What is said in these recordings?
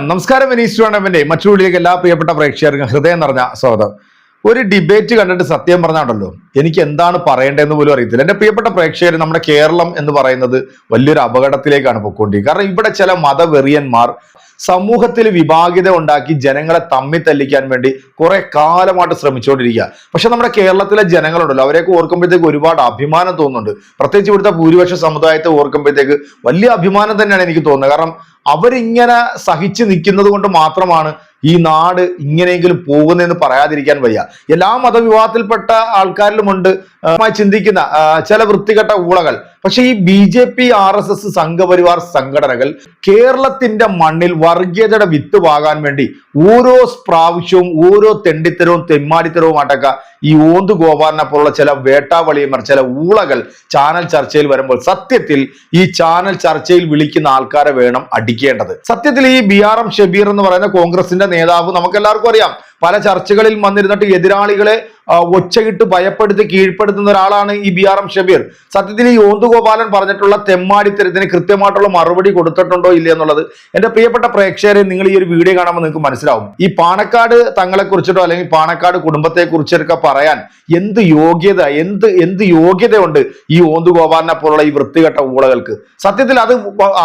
നമസ്കാരം. വിനീസ് ടൂർണമെന്റ് മറ്റുള്ളിലേക്ക് എല്ലാ പ്രിയപ്പെട്ട പ്രേക്ഷകർക്കും ഹൃദയം നിറഞ്ഞ സ്വാഗതം. ഒരു ഡിബേറ്റ് കണ്ടിട്ട് സത്യം പറഞ്ഞാണല്ലോ എനിക്ക് എന്താണ് പറയേണ്ടതെന്ന് പോലും അറിയത്തില്ല. എന്റെ പ്രിയപ്പെട്ട പ്രേക്ഷകർ, നമ്മുടെ കേരളം എന്ന് പറയുന്നത് വലിയൊരു അപകടത്തിലേക്കാണ് പൊയ്ക്കൊണ്ടിരിക്കുന്നത്. കാരണം ഇവിടെ ചില മതവെറിയന്മാർ സമൂഹത്തിൽ വിഭാഗിത ഉണ്ടാക്കി ജനങ്ങളെ തമ്മിൽ തല്ലിക്കാൻ വേണ്ടി കുറെ കാലമായിട്ട് ശ്രമിച്ചുകൊണ്ടിരിക്കുക. പക്ഷെ നമ്മുടെ കേരളത്തിലെ ജനങ്ങളുണ്ടല്ലോ, അവരെയൊക്കെ ഓർക്കുമ്പോഴത്തേക്ക് ഒരുപാട് അഭിമാനം തോന്നുന്നുണ്ട്. പ്രത്യേകിച്ച് ഇവിടുത്തെ ഭൂരിപക്ഷ സമുദായത്തെ ഓർക്കുമ്പോഴത്തേക്ക് വലിയ അഭിമാനം തന്നെയാണ് എനിക്ക് തോന്നുന്നത്. കാരണം അവരിങ്ങനെ സഹിച്ചു നിൽക്കുന്നത് കൊണ്ട് മാത്രമാണ് ഈ നാട് ഇങ്ങനെയെങ്കിലും പോകുന്നതെന്ന് പറയാതിരിക്കാൻ വയ്യ. എല്ലാ മതവിഭാഗത്തിൽപ്പെട്ട ആൾക്കാരിലുമുണ്ട് ചിന്തിക്കുന്ന ചില വൃത്തികെട്ട ഊളകൾ. പക്ഷെ ഈ BJP RSS സംഘപരിവാർ സംഘടനകൾ കേരളത്തിന്റെ മണ്ണിൽ വർഗീയതയുടെ വിത്ത് പാകാൻ വേണ്ടി ഓരോ പ്രാവശ്യവും ഓരോ തെണ്ടിത്തരവും തെമ്മാടിത്തരവുമായിട്ടൊക്കെ ഈ ഓന്ത് ഗോപാലിനെ പോലുള്ള ചില വേട്ടാവളിയന്മാർ, ചില ഊളകൾ ചാനൽ ചർച്ചയിൽ വരുമ്പോൾ സത്യത്തിൽ ഈ ചാനൽ ചർച്ചയിൽ വിളിക്കുന്ന ആൾക്കാരെ വേണം അടിക്കേണ്ടത്. സത്യത്തിൽ ഈ BRM ഷബീർ എന്ന് പറയുന്ന കോൺഗ്രസിന്റെ നേതാവ് നമുക്കെല്ലാവർക്കും അറിയാം. പല ചർച്ചകളിൽ വന്നിരുന്നിട്ട് എതിരാളികളെ ഒച്ചയിട്ട് ഭയപ്പെടുത്തി കീഴ്പ്പെടുത്തുന്ന ഒരാളാണ് ഈ BRM ഷബീർ. സത്യത്തിൽ ഈ ഓന്തുഗോപാലൻ പറഞ്ഞിട്ടുള്ള തെമ്മാടിത്തരത്തിന് കൃത്യമായിട്ടുള്ള മറുപടി കൊടുത്തിട്ടുണ്ടോ ഇല്ല എന്നുള്ളത് എന്റെ പ്രിയപ്പെട്ട പ്രേക്ഷകരെ നിങ്ങൾ ഈ ഒരു വീഡിയോ കാണുമ്പോൾ നിങ്ങൾക്ക് മനസ്സിലാവും. ഈ പാണക്കാട് തങ്ങളെ കുറിച്ചിട്ടോ അല്ലെങ്കിൽ പാണക്കാട് കുടുംബത്തെ കുറിച്ചൊക്കെ പറയാൻ എന്ത് യോഗ്യതയുണ്ട് ഈ ഓന്തുഗോപാലിനെ പോലുള്ള ഈ വൃത്തികെട്ട ഊളകൾക്ക്. സത്യത്തിൽ അത്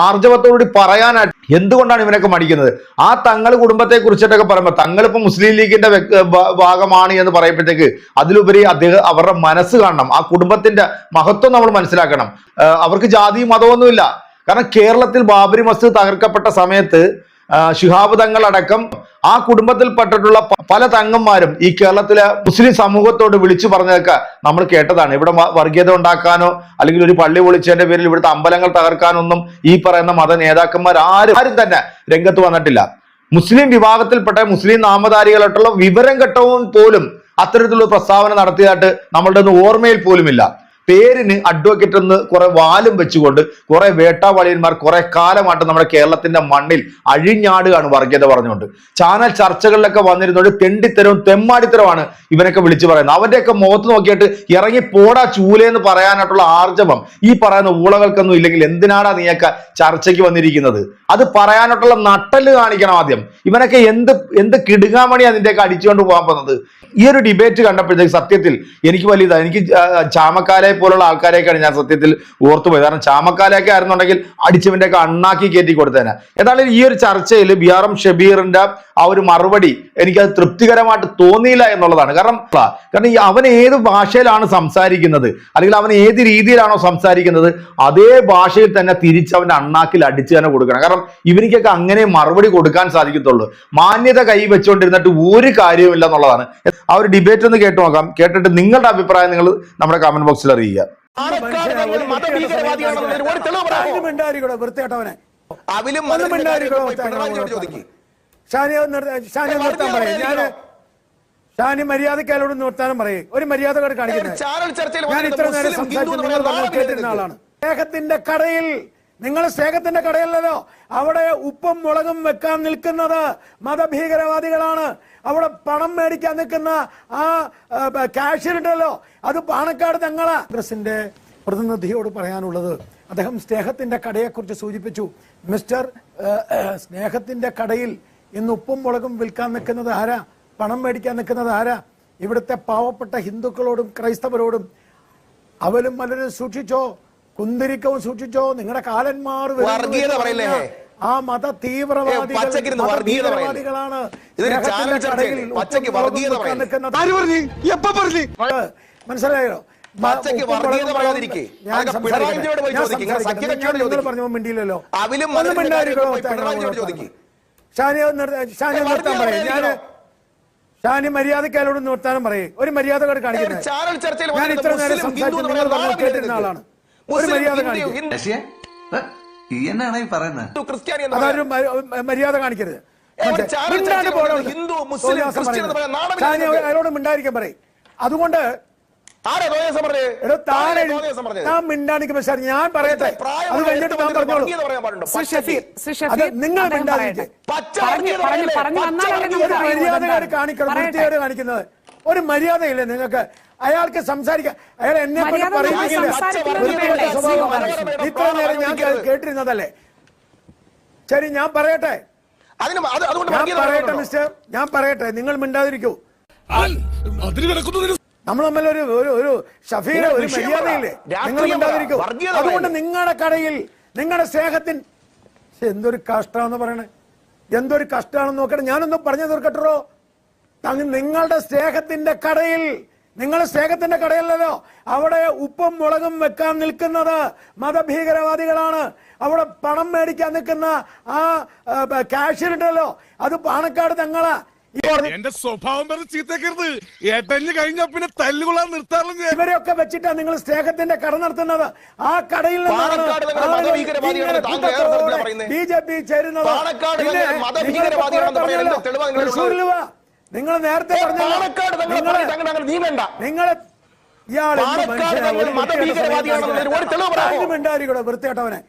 ആർജവത്തോടുകൂടി പറയാനായിട്ട് എന്തുകൊണ്ടാണ് ഇവനൊക്കെ മടിക്കുന്നത്? ആ തങ്ങൾ കുടുംബത്തെ കുറിച്ചിട്ടൊക്കെ പറയുമ്പോൾ തങ്ങളിപ്പോ മുസ്ലിം ലീഗിന്റെ ഭാഗമാണ് എന്ന് പറയുമ്പോഴത്തേക്ക് അതിലുപരി അവരുടെ മനസ്സ് കാണണം, ആ കുടുംബത്തിന്റെ മഹത്വം നമ്മൾ മനസ്സിലാക്കണം. അവർക്ക് ജാതിയും മതമൊന്നുമില്ല. കാരണം കേരളത്തിൽ ബാബരി മസ്ജിദ് തകർക്കപ്പെട്ട സമയത്ത് ശിഹാബ് തങ്ങൾ അടക്കം ആ കുടുംബത്തിൽപ്പെട്ടിട്ടുള്ള പല തങ്ങന്മാരും ഈ കേരളത്തിലെ മുസ്ലിം സമൂഹത്തോട് വിളിച്ചു പറഞ്ഞതൊക്കെ നമ്മൾ കേട്ടതാണ്. ഇവിടെ വർഗീയത ഉണ്ടാക്കാനോ അല്ലെങ്കിൽ ഒരു പള്ളി പൊളിച്ചതിന്റെ പേരിൽ ഇവിടുത്തെ അമ്പലങ്ങൾ തകർക്കാനോ ഒന്നും ഈ പറയുന്ന മത നേതാക്കന്മാർ ആരും തന്നെ രംഗത്ത് വന്നിട്ടില്ല. മുസ്ലിം വിഭാഗത്തിൽപ്പെട്ട മുസ്ലിം നാമധാരികളായിട്ടുള്ള വിവരം കെട്ടവും പോലും അത്തരത്തിലുള്ള പ്രസ്താവന നടത്തിയതായിട്ട് നമ്മളുടെ ഒന്നും ഓർമ്മയിൽ പോലുമില്ല. പേരിന് അഡ്വക്കേറ്റ് എന്ന് കുറെ വാലും വെച്ചുകൊണ്ട് കുറെ വേട്ടാവളിയന്മാർ കുറെ കാലമായിട്ട് നമ്മുടെ കേരളത്തിന്റെ മണ്ണിൽ അഴിഞ്ഞാടുകയാണ് വർഗീയത പറഞ്ഞുകൊണ്ട്. ചാനൽ ചർച്ചകളിലൊക്കെ വന്നിരുന്നോണ്ട് തെണ്ടിത്തരവും തെമ്മാടിത്തരവുമാണ് ഇവനൊക്കെ വിളിച്ചു പറയുന്നത്. അവന്റെയൊക്കെ മുഖത്ത് നോക്കിയിട്ട് ഇറങ്ങി പോടാ ചൂലെന്ന് പറയാനായിട്ടുള്ള ആർജവം ഈ പറയുന്ന ഊളകൾക്കൊന്നും ഇല്ലെങ്കിൽ എന്തിനാടാ നീയൊക്കെ ചർച്ചയ്ക്ക് വന്നിരിക്കുന്നത്? അത് പറയാനായിട്ടുള്ള നട്ടല് കാണിക്കണം ആദ്യം. ഇവനൊക്കെ എന്ത് കിടുങ്ങാമണി അതിന്റെയൊക്കെ അടിച്ചുകൊണ്ട് പോകാൻ പോകുന്നത്. ഈ ഒരു ഡിബേറ്റ് കണ്ടപ്പോഴത്തേക്ക് സത്യത്തിൽ എനിക്ക് എനിക്ക് ചാമക്കാലെ പോലുള്ള ആൾക്കാരെയൊക്കെയാണ് ഞാൻ സത്യത്തിൽ ഓർത്തുപോയത്. കാരണം ചാമക്കാലയൊക്കെ ആയിരുന്നുണ്ടെങ്കിൽ അടിച്ചവന്റെ ഒക്കെ അണ്ണാക്കി കയറ്റി കൊടുത്തേനെ. ഏതായാലും ഈ ഒരു ചർച്ചയിൽ BRM ഷബീറിന്റെ ആ ഒരു മറുപടി എനിക്കത് തൃപ്തികരമായിട്ട് തോന്നിയില്ല എന്നുള്ളതാണ്. കാരണം അവൻ ഏത് ഭാഷയിലാണ് സംസാരിക്കുന്നത് അല്ലെങ്കിൽ അവൻ ഏത് രീതിയിലാണോ സംസാരിക്കുന്നത് അതേ ഭാഷയിൽ തന്നെ തിരിച്ചവന്റെ അണ്ണാക്കിൽ അടിച്ചു തന്നെ കൊടുക്കണം. കാരണം ഇവനിക്കൊക്കെ അങ്ങനെ മറുപടി കൊടുക്കാൻ സാധിക്കത്തുള്ളൂ. മാന്യത കൈവച്ചുകൊണ്ടിരുന്നിട്ട് ഒരു കാര്യവുമില്ല എന്നുള്ളതാണ്. ആ ഒരു ഡിബേറ്റ് ഒന്ന് കേട്ടു നോക്കാം. കേട്ടിട്ട് നിങ്ങളുടെ അഭിപ്രായം നിങ്ങൾ നമ്മുടെ കമന്റ് ബോക്സിൽ അറിയുക. ഷാനി മര്യാദക്കാരോട് നിർത്താനും പറയും. ഒരു മര്യാദ കാണിക്കുന്നത് ഞാൻ ഇത്ര നേരം സംസാരിച്ചിരുന്ന ആളാണ്. സ്നേഹത്തിന്റെ കടയിൽ, നിങ്ങൾ സ്നേഹത്തിന്റെ കടയല്ലല്ലോ, അവിടെ ഉപ്പും മുളകും വെക്കാൻ നിൽക്കുന്നത് മതഭീകരവാദികളാണ്. അവിടെ പണം മേടിക്കാൻ നിൽക്കുന്ന ആ കാഷ്യറുണ്ടല്ലോ, അത് പാണക്കാട് തങ്ങളാ. കോൺഗ്രസിന്റെ പ്രതിനിധിയോട് പറയാനുള്ളത്, അദ്ദേഹം സ്നേഹത്തിന്റെ കടയെക്കുറിച്ച് സൂചിപ്പിച്ചു. മിസ്റ്റർ, സ്നേഹത്തിന്റെ കടയിൽ ഇന്ന് ഉപ്പും മുളകും വിൽക്കാൻ നിൽക്കുന്നത് ആരാ? പണം മേടിക്കാൻ നിൽക്കുന്നത് ആരാ? ഇവിടുത്തെ പാവപ്പെട്ട ഹിന്ദുക്കളോടും ക്രൈസ്തവരോടും അവലും മലരും സൂക്ഷിച്ചോ, കുന്തിരിക്കവും സൂക്ഷിച്ചോ. നിങ്ങളുടെ കാലന്മാർ ആ മത തീവ്രവാദികളാണ്. മനസ്സിലായോ? പറഞ്ഞു മിണ്ടിയില്ലല്ലോ. ഷാനി മര്യാദക്കാരോട് നിർത്താനും പറയും. ഒരു മര്യാദ കാണിക്കുന്നത് ഞാൻ ഇത്ര നേരം സംസാരിച്ചു നിങ്ങൾ പറഞ്ഞു കേട്ടിരുന്ന ആളാണ്. ഒരു മര്യാദ കാണിക്കും. അതൊരു മര്യാദ കാണിക്കരുത്. അയാളോട് മിണ്ടായിരിക്കാൻ പറയും. അതുകൊണ്ട് മിണ്ടാണിക്ക് പക്ഷേ ഞാൻ പറയട്ടെ, അത് കഴിഞ്ഞിട്ട് ഞാൻ പറഞ്ഞോളൂ. നിങ്ങൾ മിണ്ടാതിരിക്കും. മര്യാദ കാണിക്കണം, വൃത്തിയോട് കാണിക്കുന്നത്. ഒരു മര്യാദയില്ലേ നിങ്ങൾക്ക്? അയാൾക്ക് സംസാരിക്കാം. അയാൾ എന്നെ പറയുന്നില്ല. ഇത്ര നേരം ഞാൻ കേട്ടിരുന്നതല്ലേ. ശരി, ഞാൻ പറയട്ടെ. ഞാൻ പറയട്ടെ മിസ്റ്റർ, ഞാൻ പറയട്ടെ, നിങ്ങൾ മിണ്ടാതിരിക്കൂ. നമ്മൾ തമ്മിൽ ഒരു ഷഫീർ, ഒരു മര്യാദയില്ലേ? നിങ്ങൾ മിണ്ടാതിരിക്കൂ. അതുകൊണ്ട് നിങ്ങളുടെ കടയിൽ നിങ്ങളുടെ സ്നേഹത്തിൻ എന്തൊരു കഷ്ടമാണെന്ന് പറയണേ, എന്തൊരു കഷ്ടമാണെന്ന് നോക്കട്ടെ. ഞാനൊന്നും പറഞ്ഞു തീർക്കട്ടോ. നിങ്ങളുടെ സ്നേഹത്തിന്റെ കടയിൽ, നിങ്ങളുടെ സ്നേഹത്തിന്റെ കടയല്ലല്ലോ, അവിടെ ഉപ്പും മുളകും വെക്കാൻ നിൽക്കുന്നത് മതഭീകരവാദികളാണ്. അവിടെ പണം മേടിക്കാൻ നിൽക്കുന്ന ആ കാഷ്യർ ഉണ്ടല്ലോ, അത് പാണക്കാട് തങ്ങളാ. എന്റെ സ്വഭാവം ചീത്തക്കരുത്, ഏട്ടഞ്ഞ് കഴിഞ്ഞ പിന്നെ തല്ലുകൊള്ളാൻ നിർത്താറില്ല. ഇവരെയൊക്കെ വെച്ചിട്ടാണ് നിങ്ങൾ സ്നേഹത്തിന്റെ കട നടത്തുന്നത്. ആ കടയിൽ നിന്നാണ് BJP ചേരുന്നത്. നിങ്ങൾ നേരത്തെ ഇയാൾ വൃത്തികെട്ടവനെ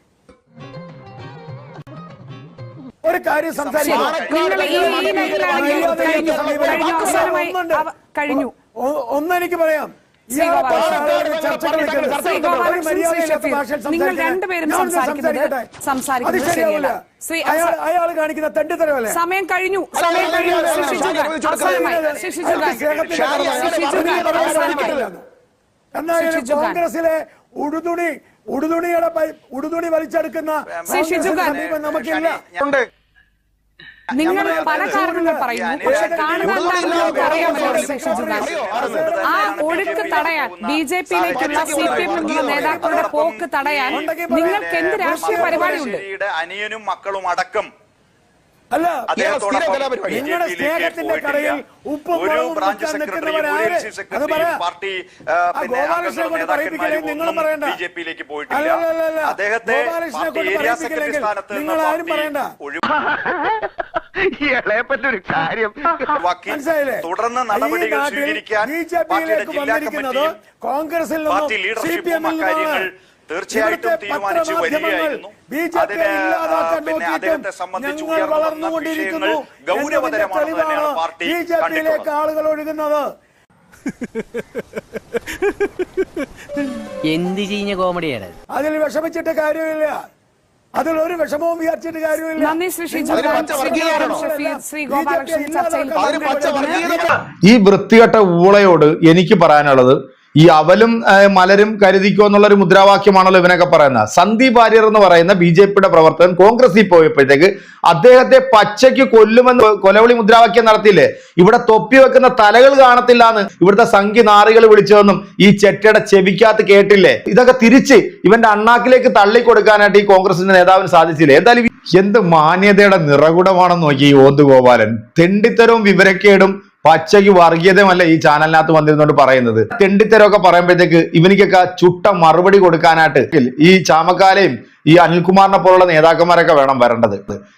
ഒരു കാര്യം കഴിഞ്ഞു. ഒന്നെനിക്ക് പറയാം, നിങ്ങൾ രണ്ടുപേരും അയാൾ കാണിക്കുന്ന തെണ്ടിത്തരമല്ലേ? സമയം കഴിഞ്ഞു. എന്നാലും കോൺഗ്രസിലെ ഉടുതുണി വലിച്ചെടുക്കുന്ന നമുക്കില്ല. നിങ്ങൾ പല കാരണങ്ങൾ പറയുന്നു, പക്ഷെ കാണുന്നത് അറിയാമല്ലോ. ആ ഒഴുക്ക് തടയാൻ, BJPയിലേക്കുള്ള CPM നിന്നുള്ള നേതാക്കളുടെ പോക്ക് തടയാൻ നിങ്ങൾക്ക് എന്ത് രാഷ്ട്രീയ പരിപാടിയുണ്ട്? അനിയനും മക്കളും അടക്കം അല്ല, നിങ്ങളുടെ സ്നേഹത്തിന്റെ കടയിൽ ഉപ്പും പാർട്ടി നിങ്ങൾ പറയണ്ട. BJPയിലേക്ക് പോയിട്ടില്ല. അദ്ദേഹത്തെ ഏരിയ സെക്രട്ടറി സ്ഥാനത്ത് നിങ്ങൾ ആരും പറയണ്ട. തുടർന്ന് നടപടികൾ സ്വീകരിക്കാൻ പാർട്ടിയുടെ ജില്ലാ കമ്മിറ്റിയും പാർട്ടി ലീഡർഷിപ്പും അക്കാര്യങ്ങൾ തീർച്ചയായിട്ടും തീരുമാനിച്ചു വരികയായിരുന്നു. അതിന് പിന്നെ അദ്ദേഹത്തെ സംബന്ധിച്ച് ഉയർന്നു വന്ന വിഷയങ്ങൾ ഗൗരവതരമാണെന്ന് തന്നെയാണ് പാർട്ടി കണ്ടിട്ടുള്ളത്. ആളുകൾ ഒഴുകുന്നത് എന്ത് ചെയ്യുന്ന കോമഡിയാണ്. അതിൽ വിഷമിച്ചിട്ട് കാര്യമില്ല, അതിലൊരു വിഷമവും വിചാരിച്ചിട്ട് കാര്യമില്ല. ഈ വൃത്തികെട്ട ഊളയോട് എനിക്ക് പറയാനുള്ളത്, ഈ അവലും മലരും കരുതിക്കോ എന്നുള്ള ഒരു മുദ്രാവാക്യമാണല്ലോ ഇവനൊക്കെ പറയുന്നത്. സന്ദീപ് വാര്യർ എന്ന് പറയുന്ന BJPയുടെ പ്രവർത്തകൻ കോൺഗ്രസിൽ പോയപ്പോഴത്തേക്ക് അദ്ദേഹത്തെ പച്ചയ്ക്ക് കൊല്ലുമെന്ന് കൊലവിളി മുദ്രാവാക്യം നടത്തിയില്ലേ? ഇവിടെ തൊപ്പി വെക്കുന്ന തലകൾ കാണത്തില്ല എന്ന് ഇവിടുത്തെ സംഘി നാറികൾ വിളിച്ചതെന്നും ഈ ചെറ്റയുടെ ചെവിക്കകത്ത് കേട്ടില്ലേ? ഇതൊക്കെ തിരിച്ച് ഇവന്റെ അണ്ണാക്കിലേക്ക് തള്ളിക്കൊടുക്കാനായിട്ട് ഈ കോൺഗ്രസിന്റെ നേതാവിന് സാധിച്ചില്ലേ? എന്തായാലും എന്ത് മാന്യതയുടെ നിറകുടമാണെന്ന് നോക്കി ഈ ഓന്ത് ഗോപാലൻ. തെണ്ടിത്തരവും വിവരക്കേടും പച്ചയ്ക്ക് വർഗീയതയുമല്ല ഈ ചാനലിനകത്ത് വന്നിരുന്നോണ്ട് പറയുന്നത്. തെണ്ടിത്തരമൊക്കെ പറയുമ്പോഴത്തേക്ക് ഇവനിക്കൊക്കെ ചുട്ട മറുപടി കൊടുക്കാനായിട്ട് ഈ ചാമക്കാലയും ഈ അനിൽകുമാറിനെ പോലുള്ള നേതാക്കന്മാരൊക്കെ വേണം വരേണ്ടത്.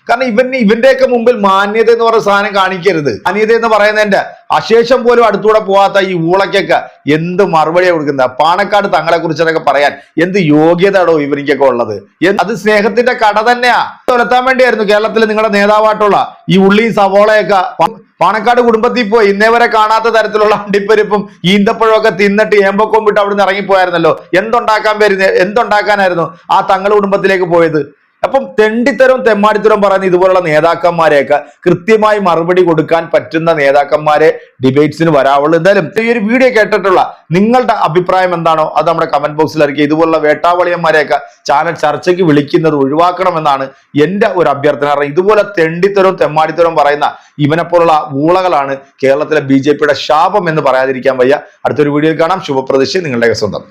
കാരണം ഇവന്റെയൊക്കെ മുമ്പിൽ മാന്യത എന്ന് പറയുന്ന സാധനം കാണിക്കരുത്. മാന്യത എന്ന് പറയുന്നതിന്റെ അശേഷം പോലും അടുത്തൂടെ പോവാത്ത ഈ ഊളക്കൊക്കെ എന്ത് മറുപടിയാണ് കൊടുക്കുന്നത്? പാണക്കാട് തങ്ങളെ കുറിച്ചൊക്കെ പറയാൻ എന്ത് യോഗ്യതയാണോ ഇവനിക്കൊക്കെ ഉള്ളത്? അത് സ്നേഹത്തിന്റെ കട തന്നെയാ. തുലത്താൻ വേണ്ടിയായിരുന്നു കേരളത്തിൽ നിങ്ങളുടെ നേതാവായിട്ടുള്ള ഈ ഉള്ളിയും സവോളയൊക്കെ പാണക്കാട് കുടുംബത്തിൽ പോയി ഇന്നേ വരെ കാണാത്ത തരത്തിലുള്ള അണ്ടിപ്പരിപ്പും ഈന്തപ്പഴമൊക്കെ തിന്നിട്ട് ഏമ്പക്കൊമ്പിട്ട് അവിടെ നിന്ന് ഇറങ്ങിപ്പോയായിരുന്നല്ലോ. എന്തുണ്ടാക്കാനായിരുന്നു ആ തങ്ങൾ കുടുംബത്തിലേക്ക് പോയത്? അപ്പം തെണ്ടിത്തരവും തെമ്മാടിത്തരവും പറയുന്ന ഇതുപോലുള്ള നേതാക്കന്മാരെയൊക്കെ കൃത്യമായി മറുപടി കൊടുക്കാൻ പറ്റുന്ന നേതാക്കന്മാരെ ഡിബേറ്റ്സിന് വരാവുള്ളൂ. എന്തായാലും ഈ ഒരു വീഡിയോ കേട്ടിട്ടുള്ള നിങ്ങളുടെ അഭിപ്രായം എന്താണോ അത് നമ്മുടെ കമന്റ് ബോക്സിൽ അറിയിക്കുക. ഇതുപോലുള്ള വേട്ടാവളിയന്മാരെയൊക്കെ ചാനൽ ചർച്ചയ്ക്ക് വിളിക്കുന്നത് ഒഴിവാക്കണമെന്നാണ് എന്റെ ഒരു അഭ്യർത്ഥന. കാരണം ഇതുപോലെ തെണ്ടിത്തരവും തെമ്മാടിത്തരവും പറയുന്ന ഇവനെപ്പോലുള്ള ഊളകളാണ് കേരളത്തിലെ BJPയുടെ ശാപം എന്ന് പറയാതിരിക്കാൻ വയ്യ. അടുത്തൊരു വീഡിയോയിൽ കാണാം. ശുഭപ്രതീക്ഷ, നിങ്ങളുടെ സ്വന്തം.